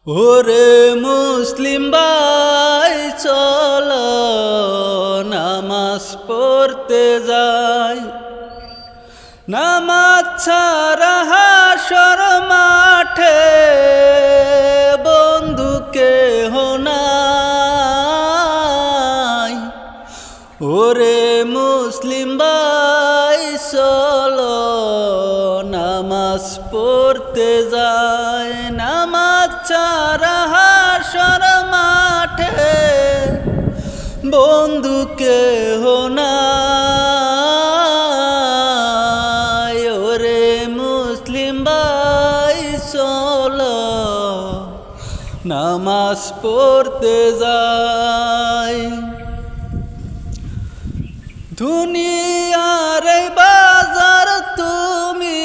ওরে মুসলিম ভাই চলো নামাজ পড়তে যাই। নামাজ ছাড়া হাসর মাঠে বন্ধু কেহ নাই। ওরে মুসলিম ভাই চলো নামাজ পড়তে যাই। নামাজ ছাড়া হাসর মাঠে বন্ধু কেহ নাই। ওরে মুসলিম ভাই চলো নামাজ পড়তে যাই। দুনিয়ার বাজার তুমি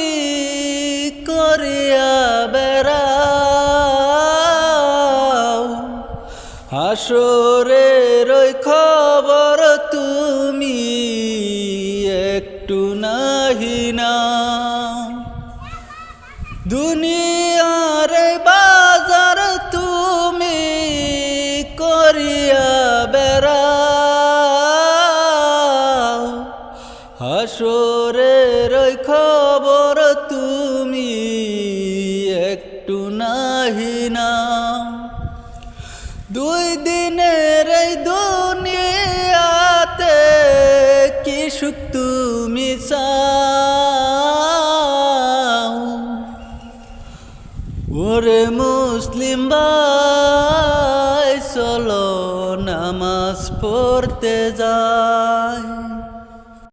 করিয়া বেড়াও, হাসরের ওই খবর তুমি একটু নাহি নাও। দুনিয়ার বাজার তুমি করিয়া বেড়াও, হাসরের ওই খবর তুমি একটু নাহি নাও। দুই দিনের এই দুনিয়াতে কি সুখ তুমি চাও। ওরে মুসলিম ভাই চলো নামাজ পড়তে যাও।